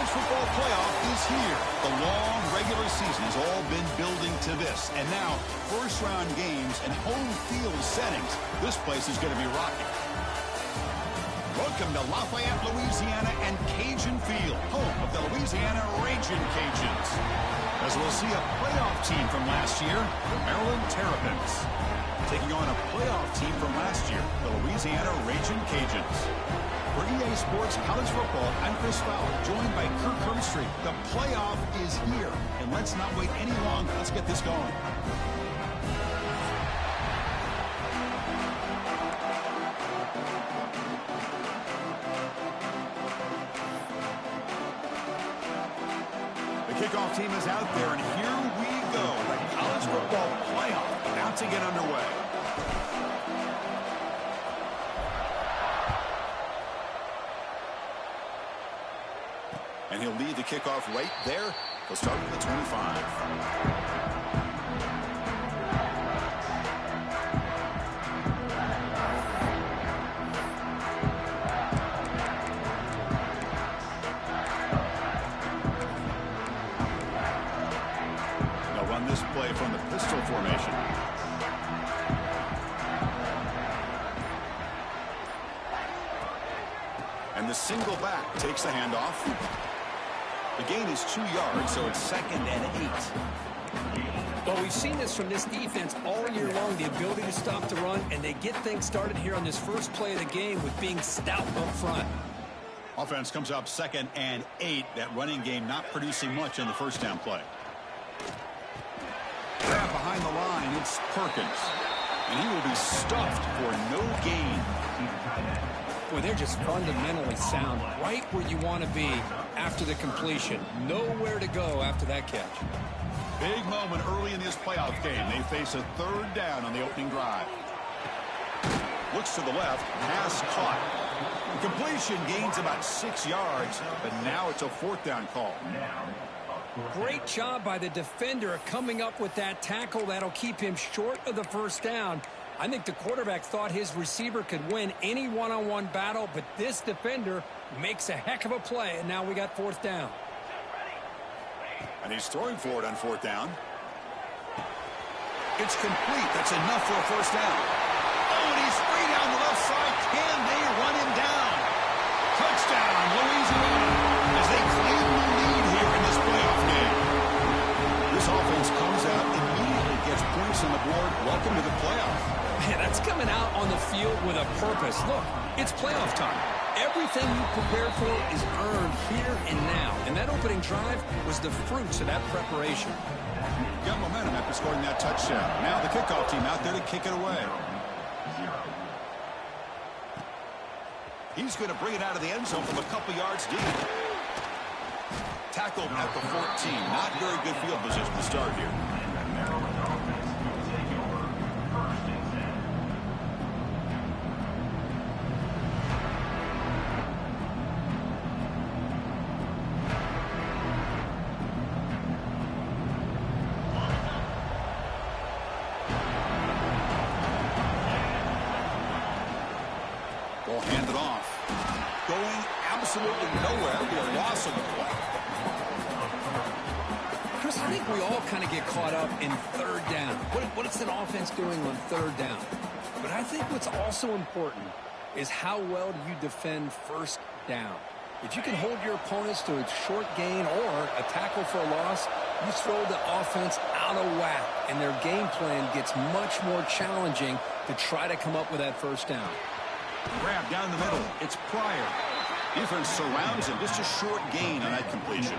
college football playoff is here. The long regular season has all been building to this. And now, first-round games and home field settings. This place is going to be rocking. Welcome to Lafayette, Louisiana, and Cajun Field, home of the Louisiana Ragin' Cajuns. As we'll see a playoff team from last year, the Maryland Terrapins, taking on a playoff team from last year, the Louisiana Ragin' Cajuns. For EA Sports College Football, I'm Chris Fowler, joined by Kirk Herbstreit. The playoff is here, and let's not wait any longer. Let's get this going. Kickoff team is out there, and here we go. The college football playoff about to get underway. And he'll lead the kickoff right there. He'll start with the 25. This play from the pistol formation. And the single back takes the handoff. The gain is 2 yards, so it's 2nd and 8. Well, we've seen this from this defense all year long, the ability to stop the run, and they get things started here on this first play of the game with being stout up front. Offense comes up 2nd and 8. That running game not producing much on the first down play. Grab behind the line, it's Perkins. And he will be stuffed for no gain. Boy, they're just fundamentally sound, right where you want to be after the completion. Nowhere to go after that catch. Big moment early in this playoff game. They face a 3rd down on the opening drive. Looks to the left, pass caught. The completion gains about 6 yards, but now it's a 4th down call. Great job by the defender coming up with that tackle. That'll keep him short of the first down. I think the quarterback thought his receiver could win any one-on-one battle, but this defender makes a heck of a play, and now we got 4th down. And he's throwing for it on 4th down. It's complete. That's enough for a first down. Oh, and he's free down the left side. Can they run him down? Touchdown, Louisiana, as they claim the lead here in this playoff game. This offense comes out immediately, gets points on the board. Welcome to the playoff. Man, that's coming out on the field with a purpose. Look, it's playoff time. Everything you prepare for is earned here and now. And that opening drive was the fruits of that preparation. Got momentum after scoring that touchdown. Now the kickoff team out there to kick it away. He's going to bring it out of the end zone from a couple yards deep. Tackled at the 14. Not very good field position to start here. Ball handed off. Going absolutely nowhere. A loss on the play. Chris, I think we all kind of get caught up in 3rd down. What is an offense doing on 3rd down? But I think what's also important is how well do you defend 1st down. If you can hold your opponents to a short gain or a tackle for a loss, you throw the offense out of whack, and their game plan gets much more challenging to try to come up with that 1st down. Grab down the middle. It's Pryor. Defense surrounds him. Just a short gain on that completion.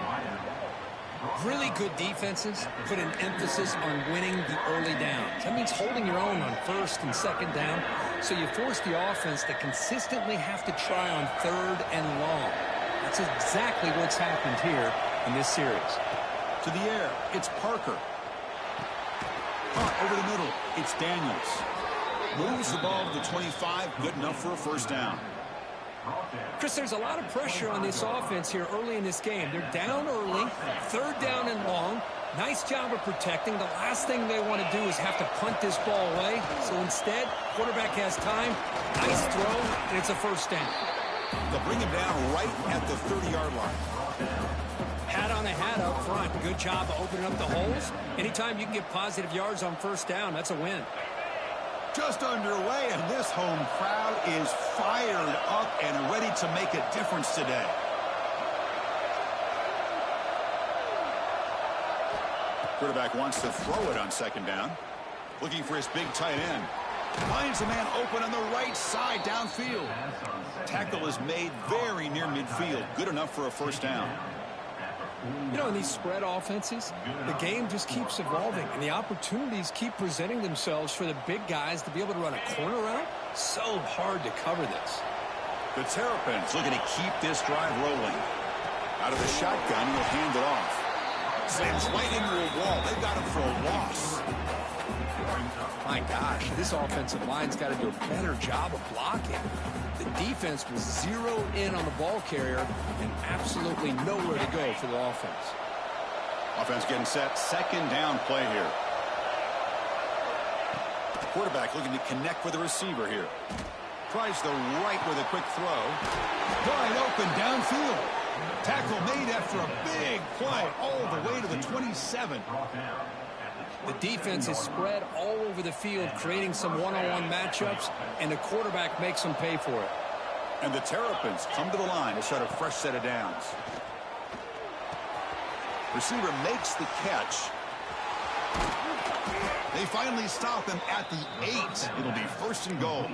Really good defenses put an emphasis on winning the early downs. That means holding your own on 1st and 2nd down. So you force the offense to consistently have to try on 3rd and long. That's exactly what's happened here in this series. To the air. It's Parker. Caught over the middle. It's Daniels. Moves the ball to the 25, good enough for a 1st down. Chris, there's a lot of pressure on this offense here early in this game. They're down early, 3rd down and long. Nice job of protecting. The last thing they want to do is have to punt this ball away. So instead, quarterback has time. Nice throw, and it's a 1st down. They'll bring him down right at the 30-yard line. Hat on a hat up front. Good job of opening up the holes. Anytime you can get positive yards on first down, that's a win. Just underway, and this home crowd is fired up and ready to make a difference today. Quarterback wants to throw it on second down. Looking for his big tight end. Finds a man open on the right side downfield. Tackle is made very near midfield. Good enough for a first down. You know, in these spread offenses, the game just keeps evolving, and the opportunities keep presenting themselves for the big guys to be able to run a corner route. So hard to cover this. The Terrapins looking to keep this drive rolling. Out of the shotgun, he'll hand it off. Slams right into a wall. They've got him for a loss. My gosh, this offensive line's got to do a better job of blocking. The defense was zeroed in on the ball carrier and absolutely nowhere to go for the offense. Offense getting set. Second down play here. Quarterback looking to connect with the receiver here. Tries the right with a quick throw. Wide open downfield. Tackle made after a big play all the way to the 27. The defense is spread all over the field, creating some one-on-one matchups, and the quarterback makes them pay for it. And the Terrapins come to the line to start a fresh set of downs. Receiver makes the catch. They finally stop him at the 8. It'll be first and goal.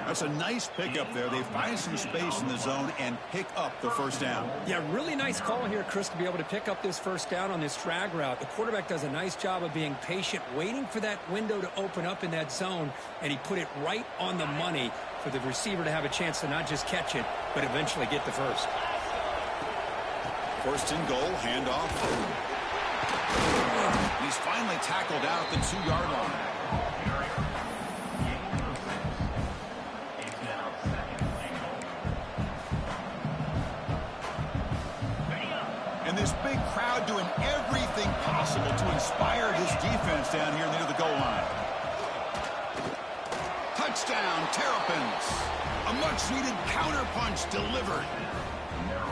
That's a nice pickup there. They find some space in the zone and pick up the first down. Yeah, really nice call here, Chris, to be able to pick up this first down on this drag route. The quarterback does a nice job of being patient, waiting for that window to open up in that zone, and he put it right on the money for the receiver to have a chance to not just catch it, but eventually get the first. First and goal, handoff. He's finally tackled out at the 2-yard line. And this big crowd doing everything possible to inspire his defense down here near the goal line. Touchdown, Terrapins. A much-needed counterpunch delivered.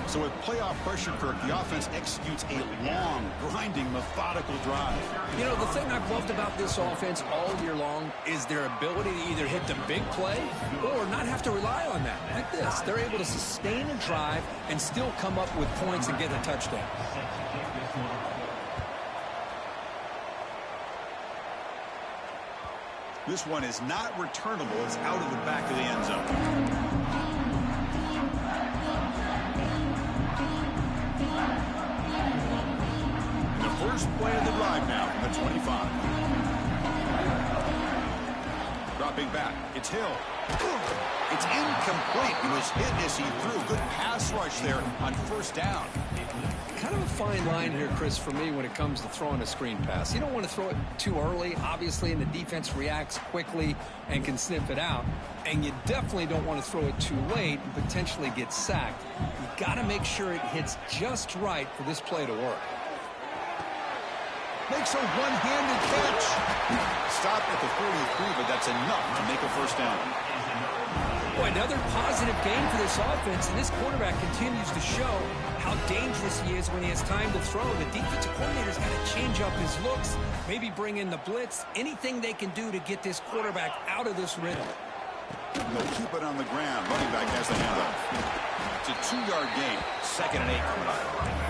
So with playoff pressure, Kirk, the offense executes a long, grinding, methodical drive. You know, the thing I've loved about this offense all year long is their ability to either hit the big play or not have to rely on that. Like this, they're able to sustain a drive and still come up with points and get a touchdown. This one is not returnable. It's out of the back of the end zone. First play of the drive now from the 25. Dropping back. It's Hill. It's incomplete. He was hit as he threw. Good pass rush there on first down. Kind of a fine line here, Chris, for me when it comes to throwing a screen pass. You don't want to throw it too early, obviously, and the defense reacts quickly and can sniff it out. And you definitely don't want to throw it too late and potentially get sacked. You've got to make sure it hits just right for this play to work. Makes a one-handed catch. Stopped at the 43, but that's enough to make a first down. Boy, another positive game for this offense, and this quarterback continues to show how dangerous he is when he has time to throw. The defensive coordinator's got to change up his looks, maybe bring in the blitz, anything they can do to get this quarterback out of this rhythm. They'll keep it on the ground. Running back has the handoff. It's a 2-yard gain. 2nd and 8 coming up.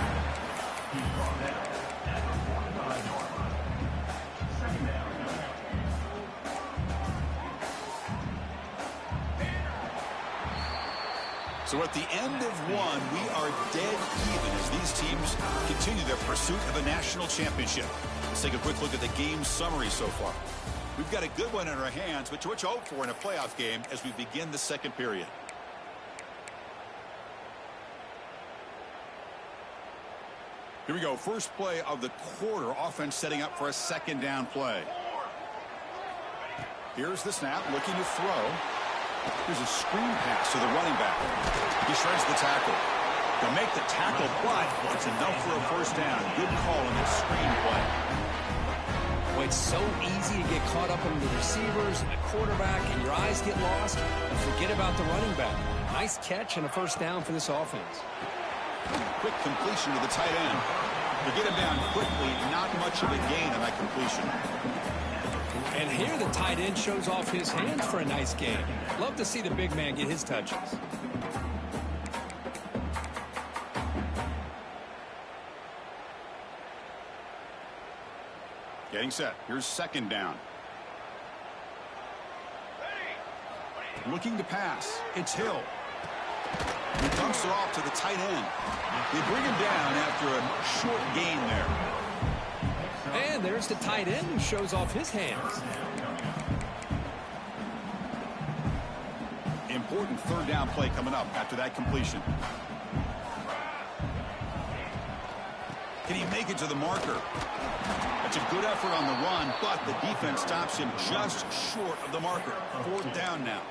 So at the end of one, we are dead even as these teams continue their pursuit of a national championship. Let's take a quick look at the game summary so far. We've got a good one in our hands, which you hope for in a playoff game as we begin the second period. Here we go. First play of the quarter. Offense setting up for a second down play. Here's the snap, looking to throw. Here's a screen pass to the running back. He shreds the tackle. They'll make the tackle, but it's enough for a first down. Good call on that screen play. Well, it's so easy to get caught up in the receivers and the quarterback, and your eyes get lost, and forget about the running back. Nice catch and a first down for this offense. Quick completion to the tight end. To get him down quickly, not much of a gain on that completion. And here the tight end shows off his hands for a nice game. Love to see the big man get his touches. Getting set. Here's second down. Looking to pass. It's Hill. He dumps it off to the tight end. They bring him down after a short gain there. And there's the tight end who shows off his hands. Important third down play coming up after that completion. Can he make it to the marker? That's a good effort on the run, but the defense stops him just short of the marker. Fourth down now.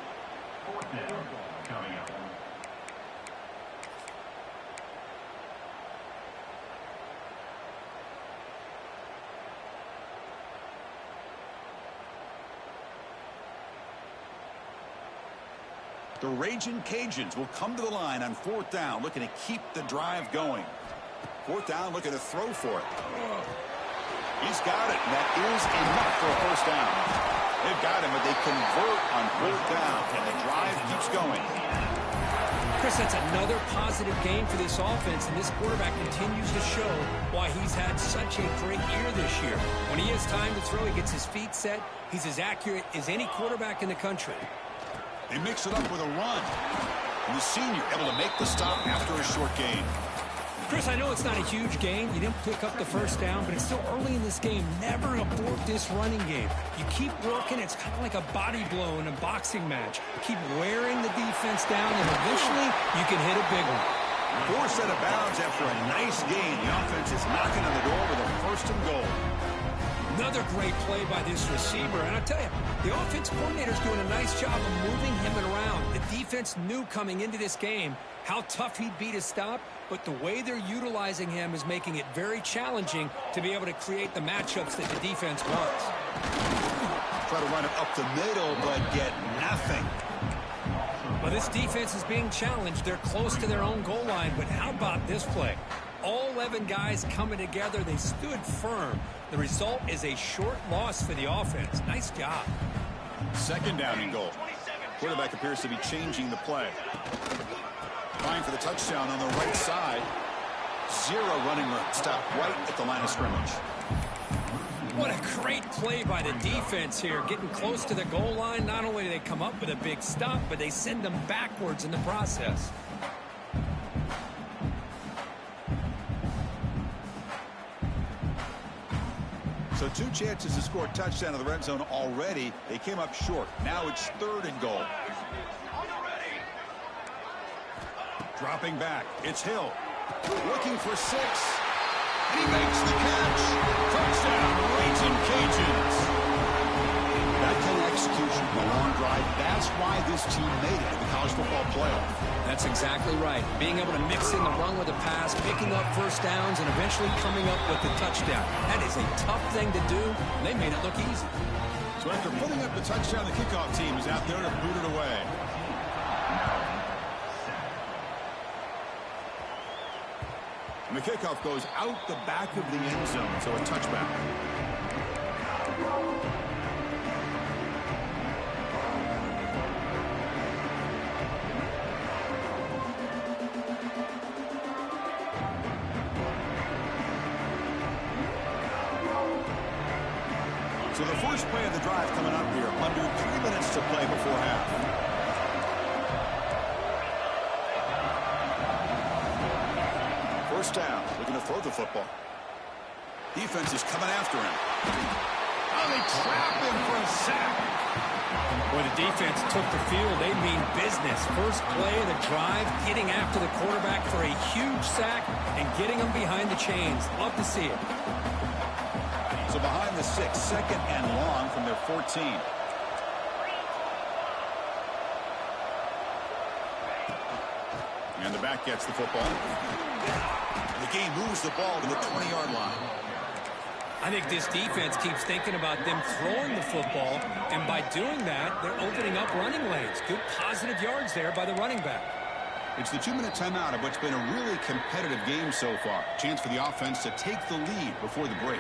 The Raging Cajuns will come to the line on fourth down, looking to keep the drive going. Fourth down, looking to throw for it. He's got it, and that is enough for a first down. They've got him, but they convert on fourth down, and the drive keeps going. Chris, that's another positive game for this offense, and this quarterback continues to show why he's had such a great year this year. When he has time to throw, he gets his feet set. He's as accurate as any quarterback in the country. They mix it up with a run. And the senior able to make the stop after a short gain. Chris, I know it's not a huge gain. You didn't pick up the first down, but it's still early in this game. Never abort this running game. You keep working. It's kind of like a body blow in a boxing match. Keep wearing the defense down, and eventually you can hit a big one. Forced out of bounds after a nice gain. The offense is knocking on the door with a first and goal. Another great play by this receiver. And I tell you, the offense coordinator's doing a nice job of moving him around. The defense knew coming into this game how tough he'd be to stop, but the way they're utilizing him is making it very challenging to be able to create the matchups that the defense wants. Try to run it up the middle, but get nothing. Well, this defense is being challenged. They're close to their own goal line, but how about this play? All 11 guys coming together. They stood firm. The result is a short loss for the offense. Nice job. Second down and goal. Quarterback appears to be changing the play. Trying for the touchdown on the right side. Zero running room. Stop right at the line of scrimmage. What a great play by the defense here. Getting close to the goal line. Not only do they come up with a big stop, but they send them backwards in the process. So two chances to score a touchdown in the red zone already. They came up short. Now it's third and goal. Dropping back. It's Hill. Looking for 6. And he makes the catch. Touchdown, Raging Cajuns. That kind of execution, the long drive, that's why this team made it in the college football playoff. That's exactly right. Being able to mix in the run with a pass, picking up first downs, and eventually coming up with the touchdown. That is a tough thing to do, and they made it look easy. So after putting up the touchdown, the kickoff team is out there to boot it away. And the kickoff goes out the back of the end zone, so a touchback. So the first play of the drive coming up here, under 3 minutes to play before half. First down, looking to throw the football. Defense is coming after him. Oh, they trap him for a sack. Boy, the defense took the field. They mean business. First play of the drive, getting after the quarterback for a huge sack and getting him behind the chains. Love to see it. So behind the 6, second and long from their 14. And the back gets the football. The game moves the ball to the 20-yard line. I think this defense keeps thinking about them throwing the football, and by doing that, they're opening up running lanes. Good positive yards there by the running back. It's the 2-minute timeout of what's been a really competitive game so far. Chance for the offense to take the lead before the break.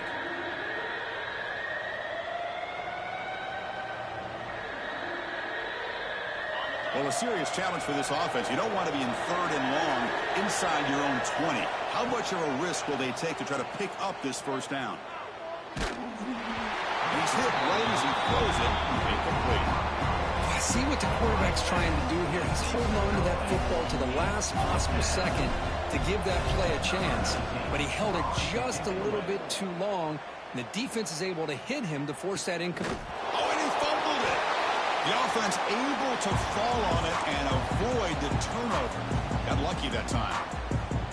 Well, a serious challenge for this offense. You don't want to be in 3rd and long inside your own 20. How much of a risk will they take to try to pick up this first down? He's hit right as he throws it. Incomplete. I see what the quarterback's trying to do here. He's holding on to that football to the last possible second to give that play a chance. But he held it just a little bit too long. And the defense is able to hit him to force that incomplete. Oh, and he fumbled it. The offense able to fall on it and avoid the turnover. Got lucky that time.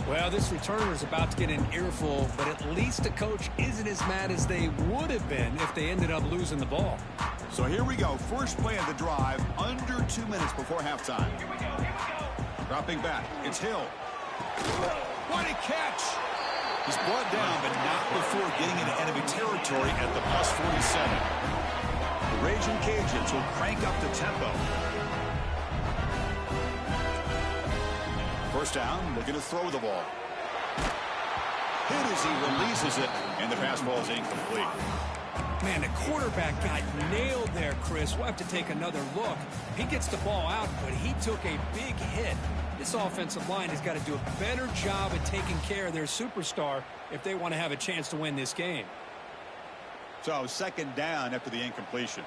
Well, this returner is about to get an earful, but at least the coach isn't as mad as they would have been if they ended up losing the ball. So here we go. First play of the drive, under 2 minutes before halftime. Dropping back. It's Hill. What a catch! He's brought down, but not before getting into enemy territory at the +47. The Raging Cajuns will crank up the tempo. First down, looking to throw the ball. Hit as he releases it, and the pass ball is incomplete. Man, the quarterback got nailed there, Chris. We'll have to take another look. He gets the ball out, but he took a big hit. This offensive line has got to do a better job at taking care of their superstar if they want to have a chance to win this game. So, second down after the incompletion.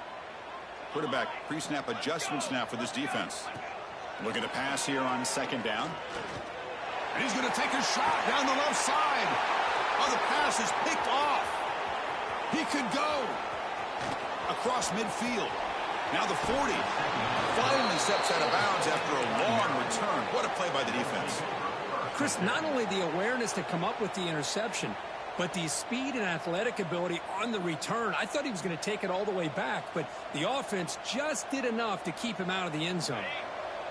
Quarterback pre-snap adjustments now for this defense. Looking to pass here on second down. And he's going to take a shot down the left side. Oh, the pass is picked off. He could go across midfield. Now the 40 finally steps out of bounds after a long return. What a play by the defense. Chris, not only the awareness to come up with the interception, but the speed and athletic ability on the return. I thought he was going to take it all the way back, but the offense just did enough to keep him out of the end zone.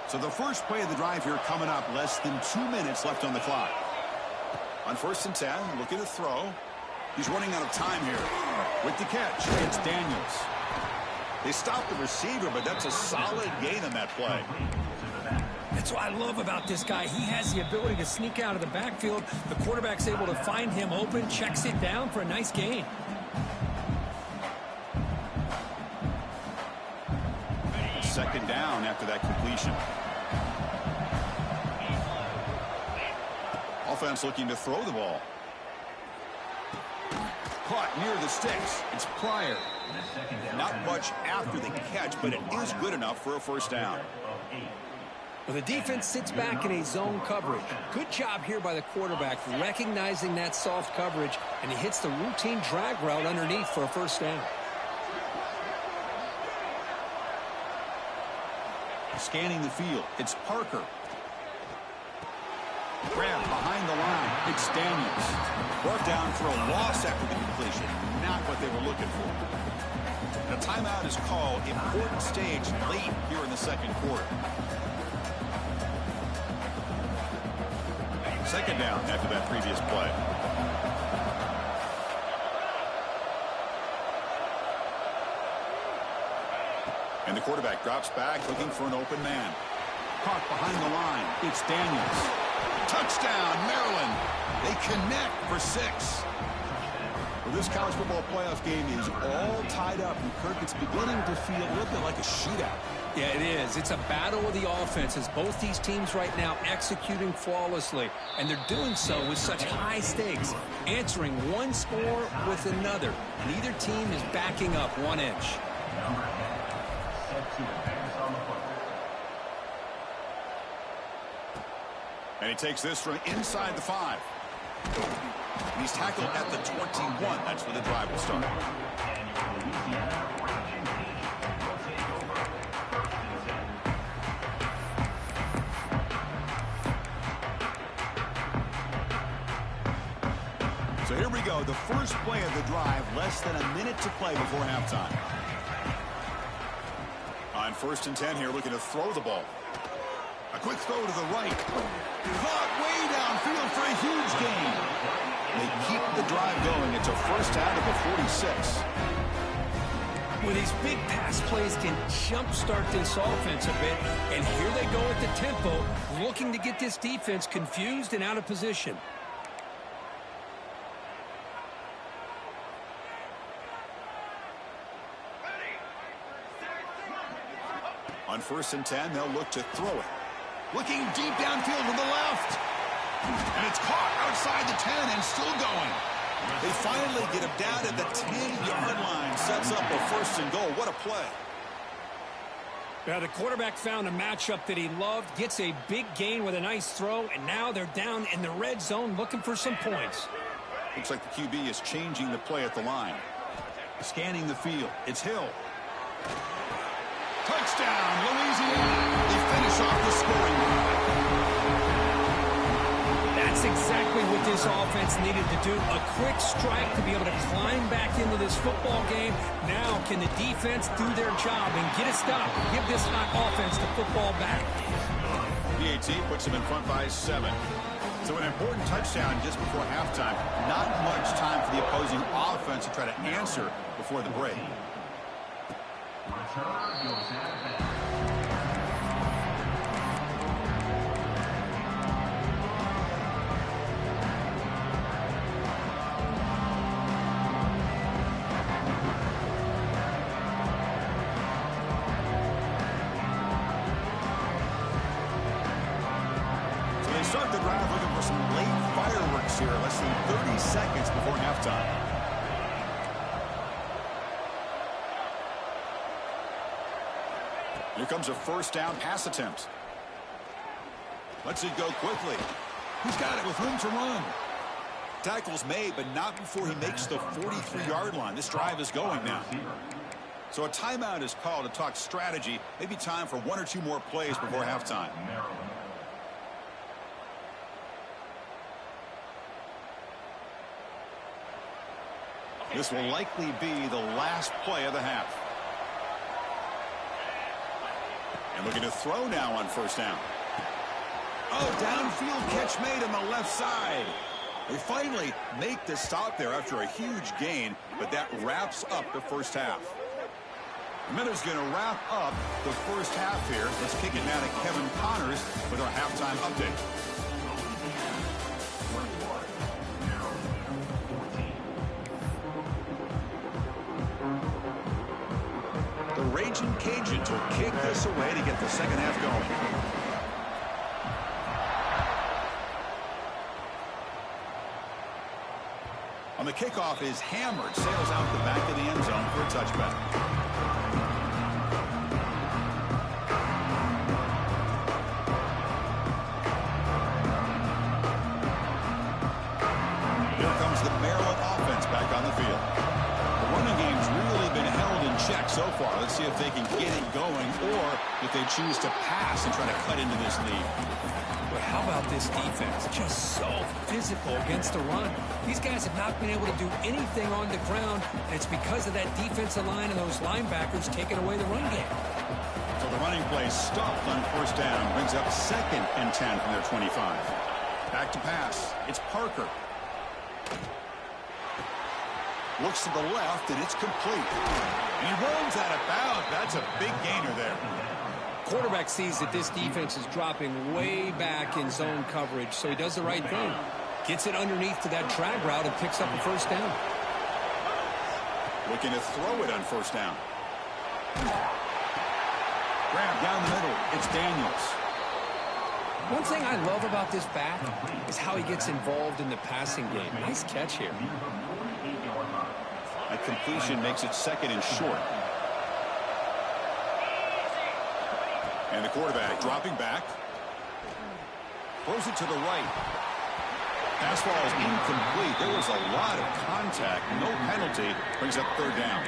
So the first play of the drive here coming up, less than 2 minutes left on the clock. On 1st and 10, looking to throw. He's running out of time here. With the catch, it's Daniels. They stopped the receiver, but that's a solid gain on that play. That's what I love about this guy. He has the ability to sneak out of the backfield. The quarterback's able to find him open, checks it down for a nice gain. Second down after that completion. Offense looking to throw the ball. Caught near the sticks. It's Pryor. Not much after the catch, but it is good enough for a first down. Well, the defense sits back in a zone coverage. Good job here by the quarterback, recognizing that soft coverage, and he hits the routine drag route underneath for a first down. Scanning the field, it's Parker. Grab behind the line, it's Daniels. Brought down for a loss after the completion. Not what they were looking for. The timeout is called. Important stage late here in the second quarter. Second down after that previous play. And the quarterback drops back looking for an open man. Caught behind the line. It's Daniels. Touchdown, Maryland. They connect for 6. Well, this college football playoff game is all tied up, and Kirk, it's beginning to feel a little bit like a shootout. Yeah, it is. It's a battle of the offenses. Both these teams right now executing flawlessly, and they're doing so with such high stakes, answering one score with another. Neither team is backing up 1 inch. And he takes this from inside the 5. And he's tackled at the 21. That's where the drive will start. So here we go. The first play of the drive, less than a minute to play before halftime. On 1st and 10 here, looking to throw the ball. A quick throw to the right. Caught way downfield for a huge gain. They keep the drive going. It's a first out of the 46. Well, these big pass plays can jumpstart this offense a bit. And here they go at the tempo, looking to get this defense confused and out of position. On 1st and 10, they'll look to throw it. Looking deep downfield to the left. And it's caught outside the 10 and still going. They finally get him down at the 10-yard line. Sets up a 1st and goal. What a play. Now, the quarterback found a matchup that he loved, gets a big gain with a nice throw, and now they're down in the red zone looking for some points. Looks like the QB is changing the play at the line. Scanning the field. It's Hill. Touchdown, Louisiana. They finish off the scoring drive. That's exactly what this offense needed to do. A quick strike to be able to climb back into this football game. Now can the defense do their job and get a stop? Give this hot offense the football back. PAT puts them in front by 7. So an important touchdown just before halftime. Not much time for the opposing offense to try to answer before the break. Start the drive looking for some late fireworks here. Less than 30 seconds before halftime. Here comes a 1st down pass attempt. Lets it go quickly. He's got it with room to run. Tackle's made, but not before he makes the 43-yard line. This drive is going now. So a timeout is called to talk strategy. Maybe time for 1 or 2 more plays before halftime. This will likely be the last play of the half. And looking to throw now on 1st down. Oh, downfield catch made on the left side. They finally make the stop there after a huge gain, but that wraps up the 1st half. The Minnows going to wrap up the 1st half here. Let's kick it now to Kevin Connors with our halftime update. The Raging Cajuns will kick this away to get the 2nd half going. On the kickoff is hammered, sails out the back of the end zone for a touchback. Here comes the Maryland offense back on the field. The running game's really been held in check so far. Let's see if they can get it going or if they choose to pass and try to cut into this lead. But how about this defense? Just so physical against the run. These guys have not been able to do anything on the ground, and it's because of that defensive line and those linebackers taking away the run game. So the running play stopped on 1st down. Brings up 2nd and 10 from their 25. Back to pass. It's Parker. Looks to the left, and it's complete. And he rolls out of bounds. That's a big gainer there. Quarterback sees that this defense is dropping way back in zone coverage, so he does the right thing. Gets it underneath to that drag route and picks up a 1st down. Looking to throw it on 1st down. Grab down the middle. It's Daniels. One thing I love about this back is how he gets involved in the passing game. Nice catch here. That completion makes it 2nd and short. And the quarterback dropping back. Throws it to the right. Pass ball is incomplete. There was a lot of contact. No penalty. Brings up 3rd down.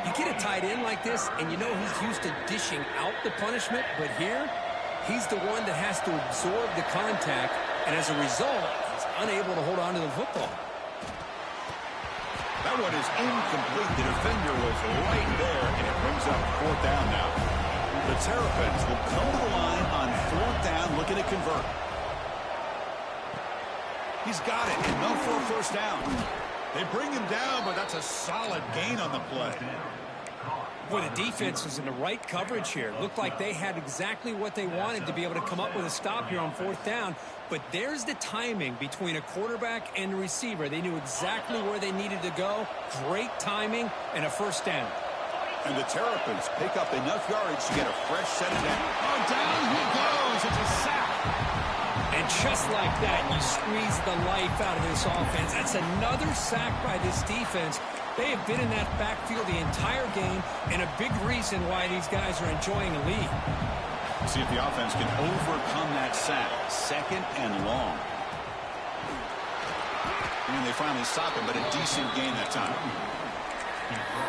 You get a tight end like this, and you know he's used to dishing out the punishment, but here, he's the one that has to absorb the contact, and as a result, he's unable to hold on to the football. That one is incomplete. The defender was right there, and it brings up 4th down now. The Terrapins will come to the line on 4th down, looking to convert. He's got it, enough for a first down. They bring him down, but that's a solid gain on the play. Boy, the defense was in the right coverage here. Looked like they had exactly what they wanted to be able to come up with a stop here on fourth down. But there's the timing between a quarterback and a receiver. They knew exactly where they needed to go. Great timing and a first down. And the Terrapins pick up enough yardage to get a fresh set of down. Oh, down he goes. It's a sack. And just like that, you squeeze the life out of this offense. That's another sack by this defense. They have been in that backfield the entire game, and a big reason why these guys are enjoying a lead. See if the offense can overcome that sack. Second and long. And they finally stop him, but a decent gain that time.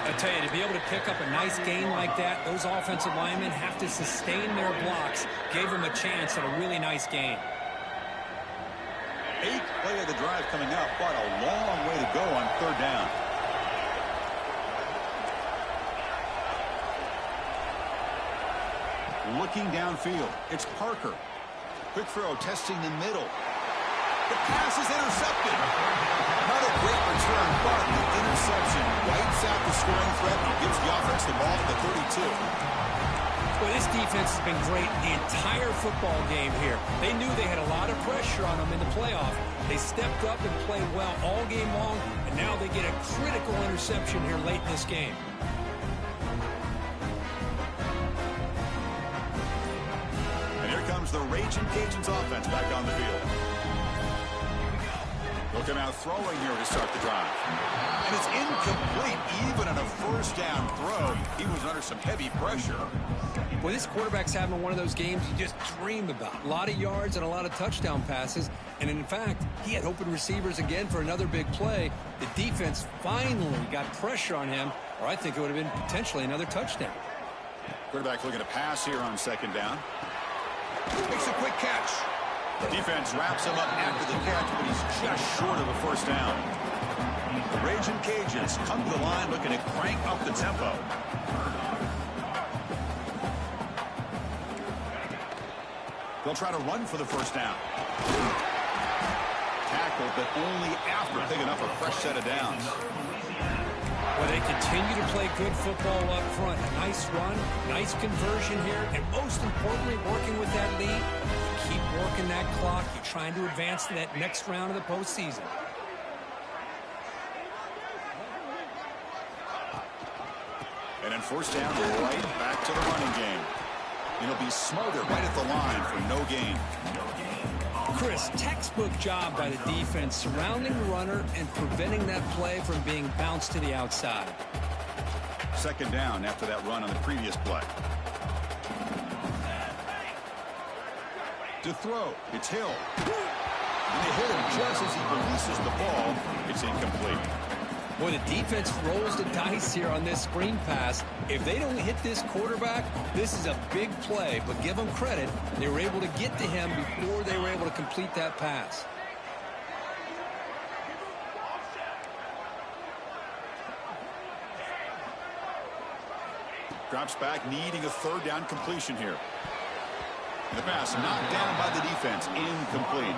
I tell you, to be able to pick up a nice gain like that, those offensive linemen have to sustain their blocks. Gave them a chance at a really nice gain. 8th play of the drive coming up, but a long way to go on third down. Looking downfield, it's Parker. Quick throw, testing the middle. The pass is intercepted. Not a great return, but the interception wipes out the scoring threat and gives the offense the ball at the 32. Well, this defense has been great the entire football game here. They knew they had a lot of pressure on them in the playoff. They stepped up and played well all game long, and now they get a critical interception here late in this game. The Raging Cajuns offense back on the field. They'll come out throwing here to start the drive. And it's incomplete. Even on a first down throw, he was under some heavy pressure. Well, this quarterback's having one of those games you just dream about. A lot of yards and a lot of touchdown passes. And in fact, he had open receivers again for another big play. The defense finally got pressure on him, or I think it would have been potentially another touchdown. Quarterback looking to pass here on second down. Makes a quick catch. The defense wraps him up after the catch, but he's just short of a first down. The Raging Cajuns come to the line looking to crank up the tempo. They'll try to run for the first down. Tackled, but only after picking up a fresh set of downs. Well, they continue to play good football up front. A nice run, nice conversion here, and most importantly, working with that lead. You keep working that clock. You're trying to advance to that next round of the postseason. And then first down, right back to the running game. It'll be smothered right at the line for no gain. Chris, textbook job by the defense surrounding the runner and preventing that play from being bounced to the outside. Second down after that run on the previous play. To throw, it's Hill. And they hit him just as he releases the ball. It's incomplete. Boy, the defense rolls the dice here on this screen pass. If they don't hit this quarterback, this is a big play. But give them credit. They were able to get to him before they were able to complete that pass. Drops back, needing a third down completion here. And the pass knocked down by the defense. Incomplete.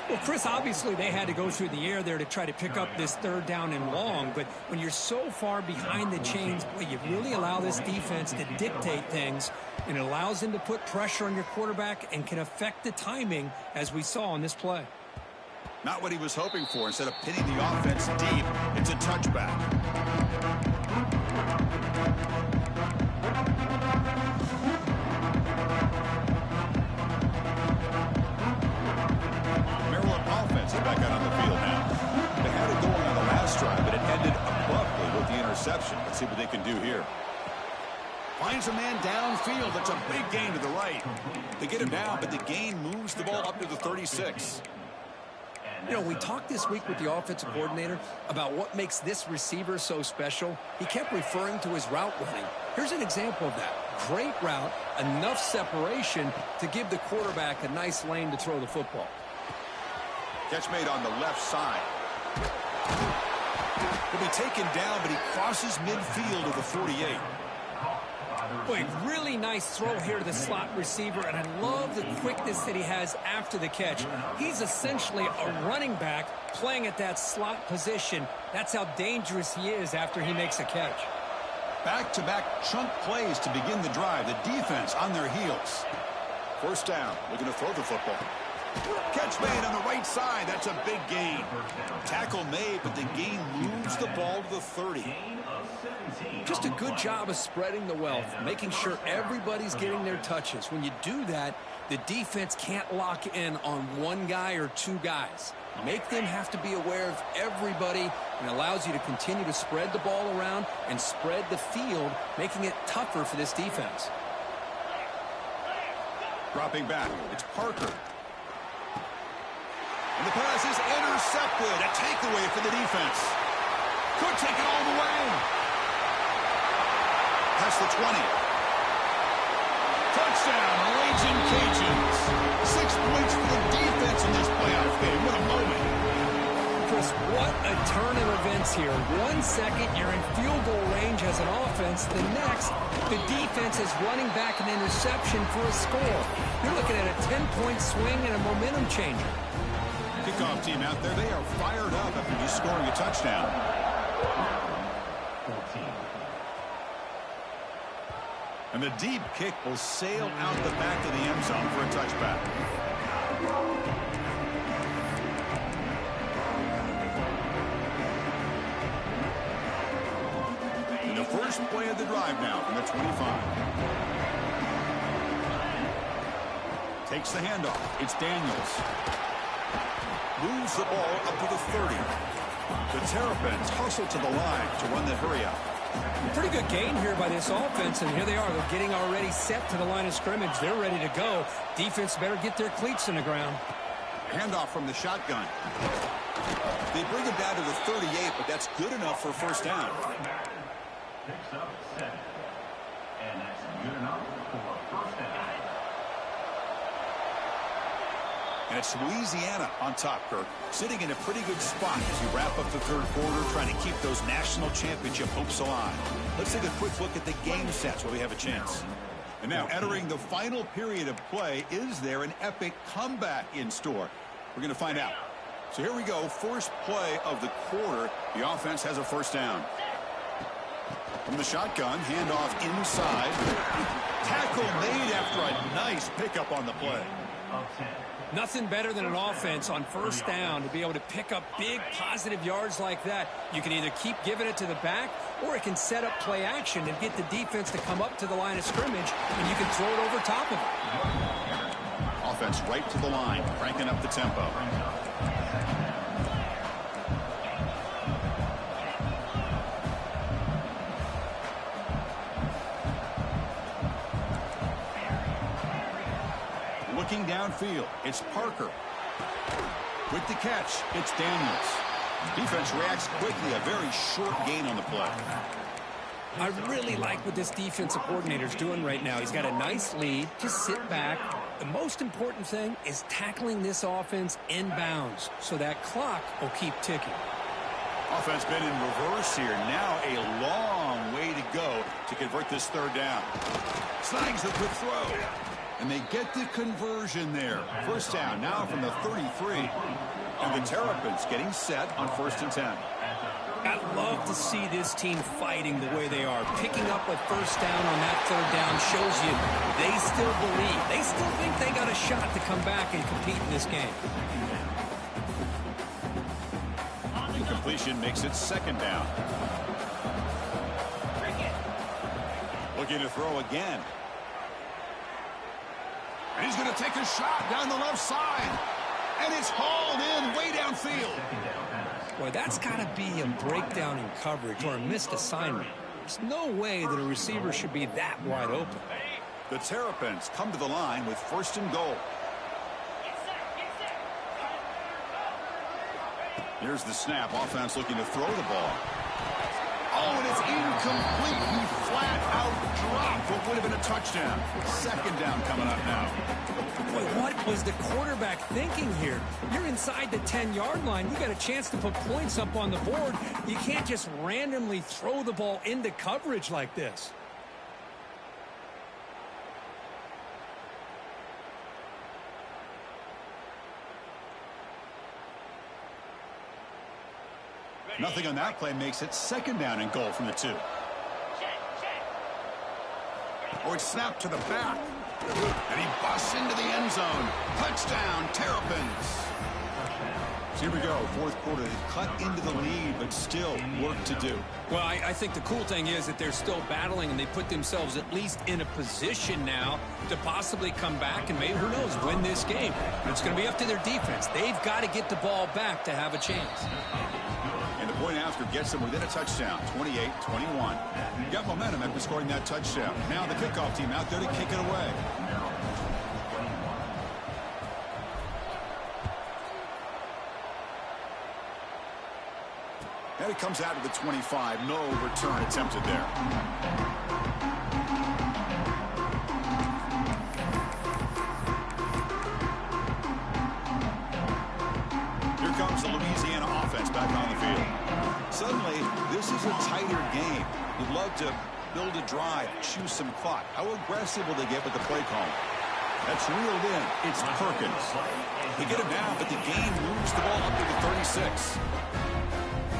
Well, Chris, obviously they had to go through the air there to try to pick up this third down and long, but when you're so far behind the chains, boy, you really allow this defense to dictate things, and it allows them to put pressure on your quarterback and can affect the timing, as we saw on this play. Not what he was hoping for. Instead of pinning the offense deep, it's a touchback. Offense is back out on the field now. They had it going on the last drive, but it ended abruptly with the interception. Let's see what they can do here. Finds a man downfield. That's a big gain to the right. They get him down, but the gain moves the ball up to the 36. You know, we talked this week with the offensive coordinator about what makes this receiver so special. He kept referring to his route running. Here's an example of that. Great route, enough separation to give the quarterback a nice lane to throw the football. Catch made on the left side. He'll be taken down, but he crosses midfield of the 48. Boy, really nice throw here to the slot receiver, and I love the quickness that he has after the catch. He's essentially a running back playing at that slot position. That's how dangerous he is after he makes a catch. Back-to-back chunk plays to begin the drive. The defense on their heels. First down, looking to throw the football. Catch made on the right side. That's a big gain. Tackle made, but the gain moves the ball to the 30. Just a good job of spreading the wealth, making sure everybody's getting their touches. When you do that, the defense can't lock in on one guy or two guys. Make them have to be aware of everybody, and allows you to continue to spread the ball around and spread the field, making it tougher for this defense. Dropping back, it's Parker. And the pass is intercepted. A takeaway for the defense. Could take it all the way. Past the 20. Touchdown, Raging Cajuns. 6 points for the defense in this playoff game. What a moment. Chris, what a turn of events here. 1 second, you're in field goal range as an offense. The next, the defense is running back an interception for a score. You're looking at a 10-point swing and a momentum changer. Kickoff team out there, they are fired up after just scoring a touchdown. And the deep kick will sail out the back of the end zone for a touchback. And the first play of the drive now from the 25. Takes the handoff. It's Daniels. Moves the ball up to the 30. The Terrapins hustle to the line to run the hurry up. Pretty good gain here by this offense, and here they are. They're getting already set to the line of scrimmage. They're ready to go. Defense better get their cleats in the ground. Handoff from the shotgun. They bring him down to the 38, but that's good enough for first down. Picks up 7. And that's good enough for first down. And it's Louisiana on top, Kirk, sitting in a pretty good spot as you wrap up the third quarter, trying to keep those national championship hopes alive. Let's take a quick look at the game sets where we have a chance. And now entering the final period of play, is there an epic comeback in store? We're going to find out. So here we go, first play of the quarter. The offense has a first down. From the shotgun, handoff inside. Tackle made after a nice pickup on the play. Nothing better than an offense on first down to be able to pick up big positive yards like that. You can either keep giving it to the back, or it can set up play action and get the defense to come up to the line of scrimmage, and you can throw it over top of it. Offense right to the line, cranking up the tempo. Looking downfield, it's Parker. With the catch, it's Daniels. Defense reacts quickly, a very short gain on the play. I really like what this defensive coordinator's doing right now. He's got a nice lead. Just sit back. The most important thing is tackling this offense inbounds so that clock will keep ticking. Offense been in reverse here. Now a long way to go to convert this third down. Snags the quick throw. And they get the conversion there. First down now from the 33. And the Terrapins getting set on 1st and 10. I love to see this team fighting the way they are. Picking up a first down on that third down shows you they still believe. They still think they got a shot to come back and compete in this game. The completion makes it second down. Looking to throw again. And he's going to take a shot down the left side. And it's hauled in way downfield. Boy, that's got to be a breakdown in coverage or a missed assignment. There's no way that a receiver should be that wide open. The Terrapins come to the line with 1st and goal. Here's the snap. Offense looking to throw the ball. Oh, and it's incomplete. He flat out dropped what would have been a touchdown. Second down coming up now. Boy, what was the quarterback thinking here? You're inside the 10-yard line. You got a chance to put points up on the board. You can't just randomly throw the ball into coverage like this. Nothing on that play makes it second down and goal from the 2. Oh, it's snapped to the back. And he busts into the end zone. Touchdown, Terrapins. Here we go, fourth quarter. They've cut into the lead, but still work to do. Well, I think the cool thing is that they're still battling, and they put themselves at least in a position now to possibly come back and maybe, who knows, win this game. But it's going to be up to their defense. They've got to get the ball back to have a chance. And the point after gets them within a touchdown, 28-21. Got momentum after scoring that touchdown. Now the kickoff team out there to kick it away. And it comes out to the 25. No return attempted there. Here comes the Louisiana offense back on the field. Suddenly, this is a tighter game. You'd love to build a drive, choose some clock. How aggressive will they get with the play call? That's reeled in. It's Perkins. They get him down, but the game moves the ball up to the 36.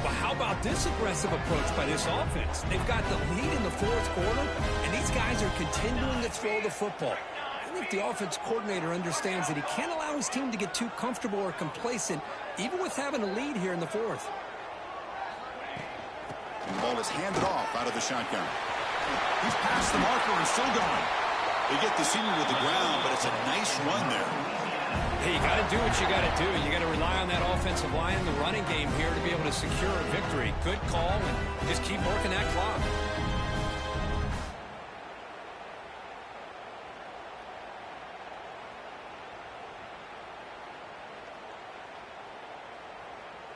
Well, how about this aggressive approach by this offense? They've got the lead in the fourth quarter, and these guys are continuing to throw the football. I think the offense coordinator understands that he can't allow his team to get too comfortable or complacent, even with having a lead here in the fourth. And the ball is handed off out of the shotgun. He's past the marker and still going. They get the senior to the ground, but it's a nice run there. Hey, you got to do what you got to do. You got to rely on that offensive line in the running game here to be able to secure a victory. Good call, and just keep working that clock.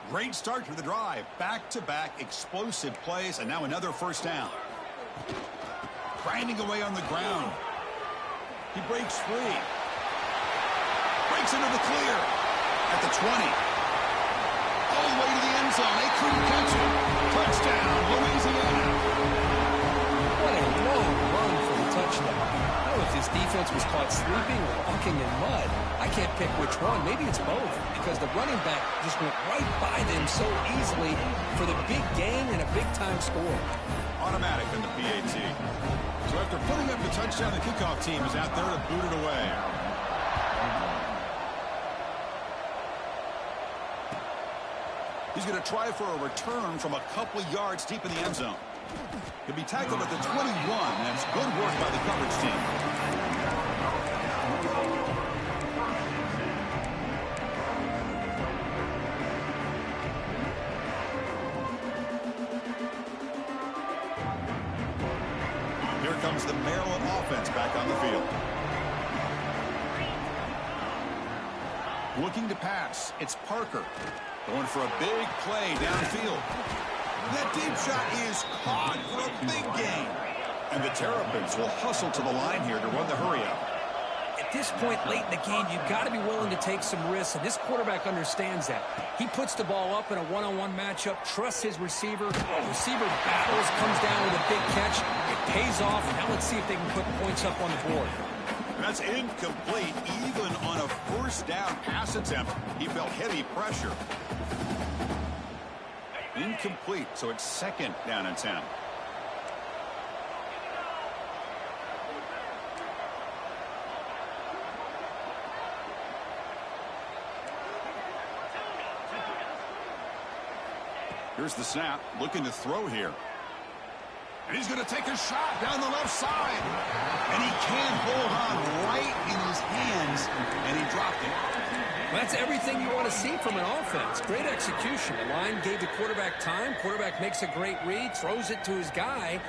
Great start to the drive. Back-to-back explosive plays, and now another first down. Grinding away on the ground. He breaks free. Breaks into the clear at the 20. All the way to the end zone. They couldn't catch him. Touchdown, Louisiana. What a long run for the touchdown. I don't know if this defense was caught sleeping or walking in mud. I can't pick which one. Maybe it's both, because the running back just went right by them so easily for the big gain and a big-time score. Automatic in the PAT. So after putting up the touchdown, the kickoff team is out there to boot it away. He's going to try for a return from a couple of yards deep in the end zone. He'll be tackled at the 21. That's good work by the coverage team. Here comes the Maryland offense back on the field. Looking to pass. It's Parker. Going for a big play downfield. That deep shot is caught for a big gain. And the Terrapins will hustle to the line here to run the hurry up. At this point late in the game, you've got to be willing to take some risks, and this quarterback understands that. He puts the ball up in a one-on-one matchup, trusts his receiver. Receiver battles, comes down with a big catch. It pays off. Now let's see if they can put points up on the board. That's incomplete. Even on a first down pass attempt, he felt heavy pressure. Incomplete, so it's second down and 10. Here's the snap, looking to throw here. And he's going to take a shot down the left side. And he can't hold on right in his hands, and he dropped it. Well, that's everything you want to see from an offense. Great execution. The line gave the quarterback time. Quarterback makes a great read, throws it to his guy,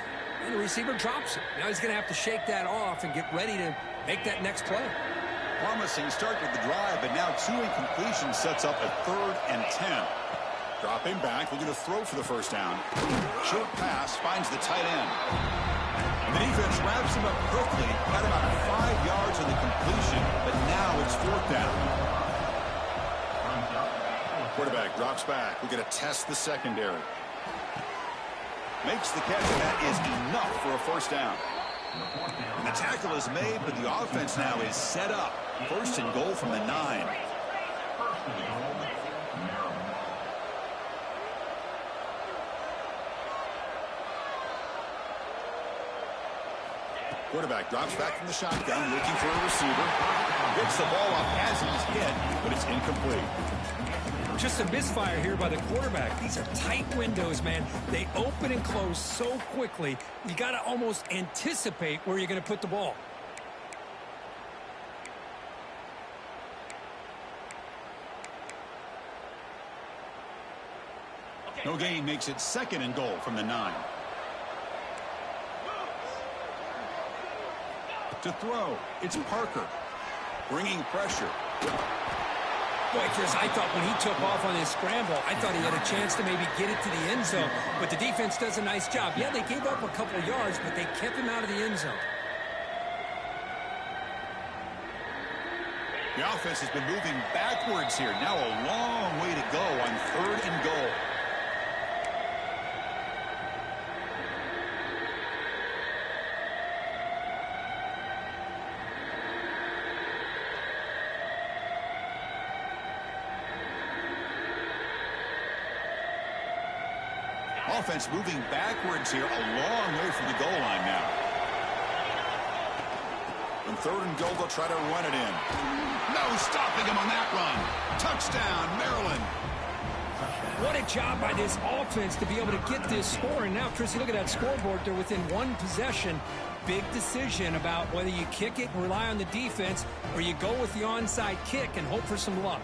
and the receiver drops it. Now he's going to have to shake that off and get ready to make that next play. Promising start with the drive, but now 2 incompletions sets up a 3rd and 10. Dropping back, looking to throw for the first down. Short pass finds the tight end. And the defense wraps him up quickly. Got about 5 yards on the completion, but now it's 4th down. Quarterback drops back. We're going to test the secondary. Makes the catch, and that is enough for a first down. And the tackle is made, but the offense now is set up. 1st and goal from the 9. Quarterback drops back from the shotgun, looking for a receiver. Picks the ball up as he's hit, but it's incomplete. Just a misfire here by the quarterback. These are tight windows, man. They open and close so quickly. You got to almost anticipate where you're going to put the ball. No gain makes it 2nd and goal from the 9. To throw, it's Parker. Bringing pressure. Boy, Chris, I thought when he took off on his scramble, I thought he had a chance to maybe get it to the end zone. But the defense does a nice job. Yeah, they gave up a couple yards, but they kept him out of the end zone. The offense has been moving backwards here. Now a long way to go on 3rd and goal. Offense moving backwards here, a long way from the goal line now. On 3rd and goal, they'll try to run it in. No stopping him on that run. Touchdown, Maryland. What a job by this offense to be able to get this score. And now, Chris, you look at that scoreboard. They're within 1 possession. Big decision about whether you kick it and rely on the defense or you go with the onside kick and hope for some luck.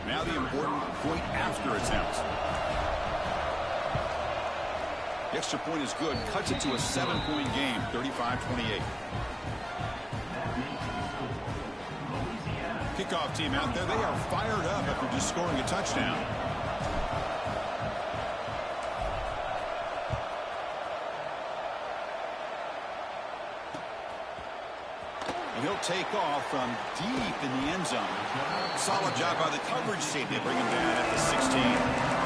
Now the important point after attempt. The extra point is good. Cuts it to a 7-point game, 35-28. Kickoff team out there. They are fired up after just scoring a touchdown. And he'll take off from deep in the end zone. Solid job by the coverage team. They bring him down at the 16.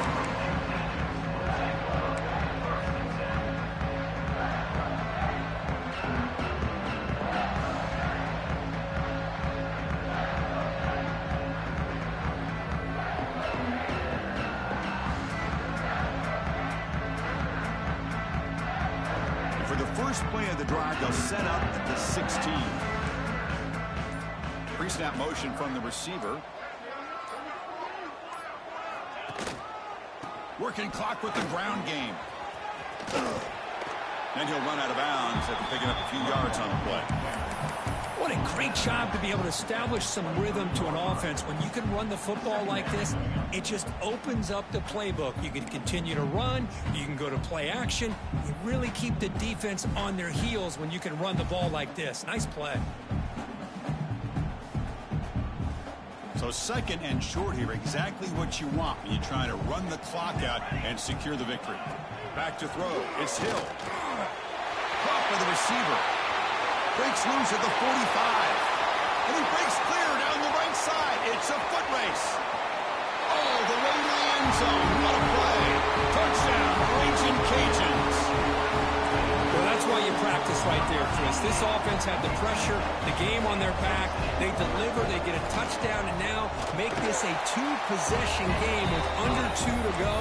Play of the drive, they'll set up at the 16. Pre-snap motion from the receiver. Working clock with the ground game. And he'll run out of bounds after picking up a few yards on the play. What a great job to be able to establish some rhythm to an offense. When you can run the football like this, it just opens up the playbook. You can continue to run. You can go to play action. You really keep the defense on their heels when you can run the ball like this. Nice play. So 2nd and short here, exactly what you want when you're trying to run the clock out and secure the victory. Back to throw. It's Hill. Caught by the receiver. Breaks loose at the 45. And he breaks clear down the right side. It's a foot race. Oh, the way to the end zone. What a play. Touchdown, Raging Cajuns. Well, that's why you practice right there, Chris. This offense had the pressure, the game on their back. They deliver, they get a touchdown, and now make this a 2-possession game with under 2 to go.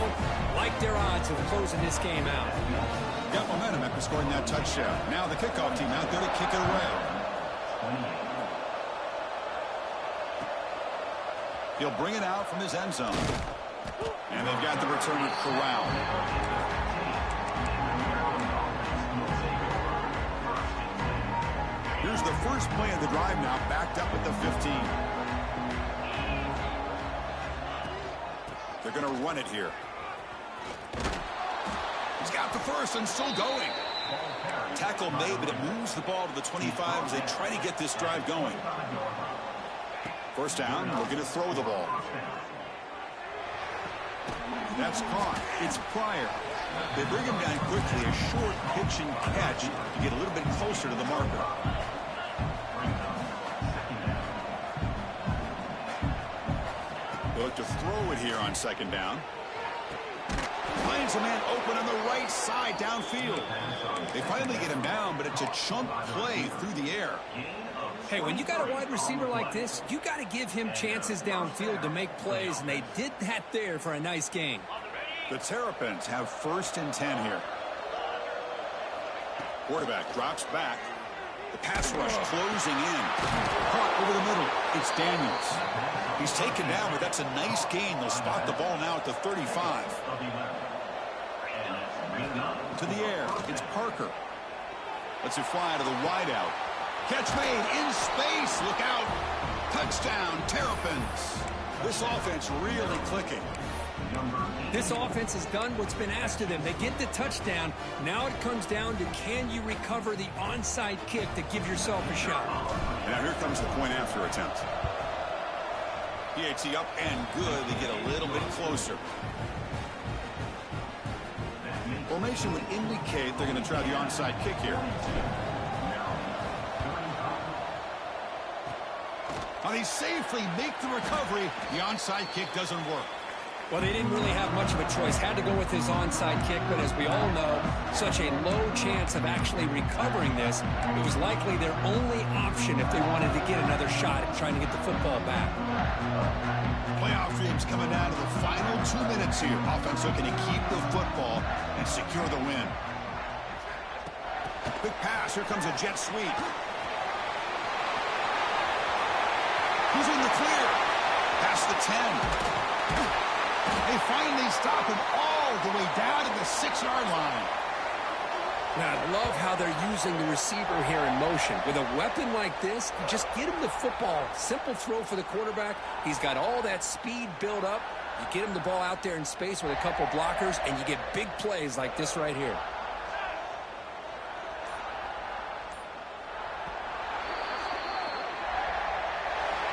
Like their odds of closing this game out. Got momentum after scoring that touchdown. Now the kickoff team out there to kick it away. He'll bring it out from his end zone. And they've got the returner corralled. Here's the first play of the drive now, backed up at the 15. They're going to run it here. He's got the first and still going. Tackle made, but it moves the ball to the 25 as they try to get this drive going. First down, we're going to throw the ball. That's caught. It's Pryor. They bring him down quickly. A short pitch and catch to get a little bit closer to the marker. They look to throw it here on 2nd down. Finds a man open on the right side downfield. They finally get him down, but it's a chunk play through the air. Hey, when you got a wide receiver like this, you got to give him chances downfield to make plays, and they did that there for a nice gain. The Terrapins have 1st and 10 here. Quarterback drops back. The pass rush closing in. Caught over the middle. It's Daniels. He's taken down, but that's a nice gain. They'll spot the ball now at the 35. To the air. It's Parker. Lets it fly to the wideout. Catch made in space. Look out. Touchdown, Terrapins. This offense really clicking. This offense has done what's been asked of them. They get the touchdown. Now it comes down to, can you recover the onside kick to give yourself a shot? Now here comes the point after attempt. PAT up and good. They get a little bit closer. Formation would indicate they're going to try the onside kick here. Now they safely make the recovery. The onside kick doesn't work. Well, they didn't really have much of a choice. Had to go with his onside kick, but as we all know, such a low chance of actually recovering this. It was likely their only option if they wanted to get another shot at trying to get the football back. Playoff dreams coming down to the final 2 minutes here. Offense looking to keep the football and secure the win. Quick pass. Here comes a jet sweep. Who's in the clear? Past the 10. They finally stop him all the way down to the 6-yard line. Now, I love how they're using the receiver here in motion. With a weapon like this, you just get him the football. Simple throw for the quarterback. He's got all that speed built up. You get him the ball out there in space with a couple blockers, and you get big plays like this right here.